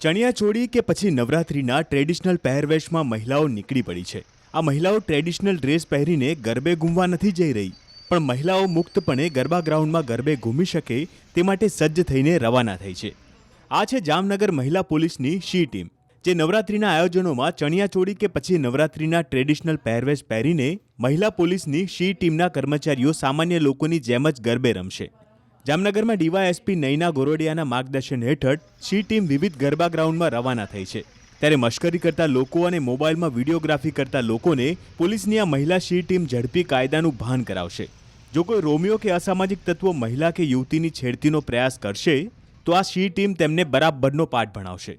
ચણિયા ચોળી કે પછી નવરાત્રિના ટ્રેડિશનલ પહેરવેશમાં મહિલાઓ નીકળી પડી છે। આ મહિલાઓ ટ્રેડિશનલ ડ્રેસ પહેરીને ગરબે ઘૂમવા નથી જઈ રહી, પણ મહિલાઓ મુક્તપણે ગરબા ગ્રાઉન્ડમાં ગરબે ઘૂમી શકે તે માટે સજ્જ થઈને રવાના થઈ છે। આ છે જામનગર મહિલા પોલીસની શી ટીમ, જે નવરાત્રિના આયોજનોમાં ચણિયા ચોળી કે પછી નવરાત્રિના ટ્રેડિશનલ પહેરવેશ પહેરીને મહિલા પોલીસની શી ટીમના કર્મચારીઓ સામાન્ય લોકોની જેમ જ ગરબે રમશે। જામનગરમાં ડીવાયએસપી નયના ગોરડિયાના માર્ગદર્શન હેઠળ શી ટીમ વિવિધ ગરબા ગ્રાઉન્ડમાં રવાના થઈ છે। ત્યારે મશ્કરી કરતા લોકો અને મોબાઈલમાં વિડીયોગ્રાફી કરતા લોકોને પોલીસની આ મહિલા શી ટીમ ઝડપી કાયદાનું ભાન કરાવશે। જો કોઈ રોમિયો કે અસામાજિક તત્વો મહિલા કે યુવતીની છેડતીનો પ્રયાસ કરશે તો આ શી ટીમ તેમને બરાબરનો પાઠ ભણાવશે।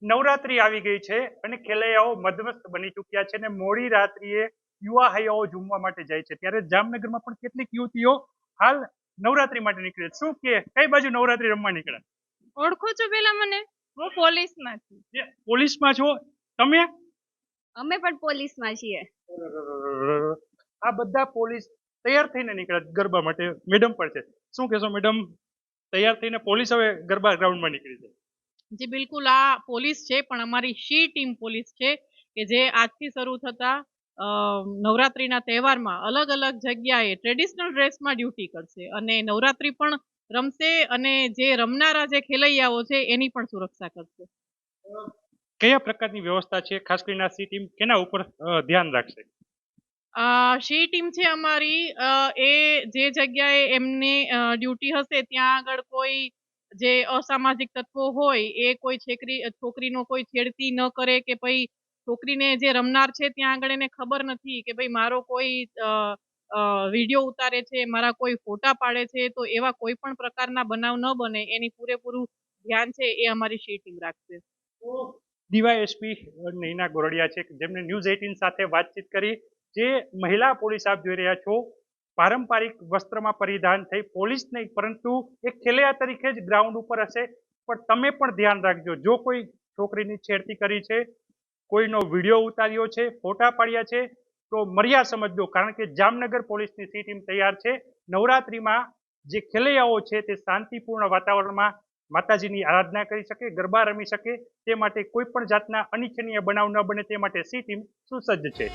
નવરાત્રી આવી ગઈ છે અને ખેલૈયાઓ મદમસ્ત બની ચૂક્યા છે અને મોડી રાત્રિએ યુવા હૈયાઓ ઝૂમવા માટે જાય છે। ત્યારે જામનગરમાં પણ કેટલીક યુવતીઓ હાલ નવરાત્રી માટે નીકળે છે। શું કે કઈ બાજુ નવરાત્રી રમવા નીકળ્યા? ઓળખો છો પેલા મને? હું પોલીસમાં છું। પોલીસમાં છો તમે? અમે પણ પોલીસમાં છીએ। આ બધા પોલીસ તૈયાર થઈને નીકળ્યા ગરબા માટે। મેડમ પણ છે, શું કહેશો મેડમ? તૈયાર થઈને પોલીસ હવે ગરબા ગ્રાઉન્ડમાં નીકળી છે। જી બિલકુલ, આ પોલીસ છે પણ અમારી શી ટીમ પોલીસ છે કે જે આજથી શરૂ થતા નવરાત્રીના તહેવારમાં અલગ અલગ જગ્યાએ ટ્રેડિશનલ ડ્રેસમાં ડ્યુટી કરશે અને નવરાત્રી પણ રમશે અને જે રમનારા જે ખેલૈયાઓ છે એની પણ સુરક્ષા કરશે। કયા પ્રકારની વ્યવસ્થા છે, ખાસ કરીને આ સી ટીમ કેના ઉપર ધ્યાન રાખશે? શી ટીમ છે અમારી, એ જે જગ્યાએ એમની ડ્યુટી હશે ત્યાં આગળ કોઈ જે અસામાજિક તત્વો હોય એ કોઈ છોકરીનો કોઈ છેડતી ન કરે કે ભાઈ છોકરીને જે રમનાર છે ત્યાં આગળ એને ખબર નથી કે ભાઈ મારો કોઈ વિડીયો ઉતારે છે, મારા કોઈ ફોટા પાડે છે, તો એવા કોઈ પણ પ્રકારના બનાવ ન બને એની પૂરેપૂરું ધ્યાન છે એ અમારી શી ટીમ રાખશે। ડીવાયએસપી નયના ગોરડિયા છે જેમને ન્યૂઝ 18 સાથે વાતચીત કરી। જે મહિલા પોલીસ આપ જોઈ રહ્યા છો, પારંપરિક વસ્ત્રમાં પરિધાન થઈ પોલીસ નહીં પરંતુ એક ખેલૈયા તરીકે જ ગ્રાઉન્ડ ઉપર હશે। પણ તમે પણ ધ્યાન રાખજો, જો કોઈ છોકરીની છેડતી કરી છે, કોઈનો વિડીયો ઉતાર્યો છે, ફોટા પાડ્યા છે તો મર્યાદા સમજજો, કારણ કે જામનગર પોલીસની સી ટીમ તૈયાર છે। નવરાત્રીમાં જે ખેલૈયાઓ છે તે શાંતિપૂર્ણ વાતાવરણમાં માતાજીની આરાધના કરી શકે, ગરબા રમી શકે, તે માટે કોઈ પણ જાતના અનિચ્છનીય બનાવ ન બને તે માટે સી ટીમ સુસજ્જ છે।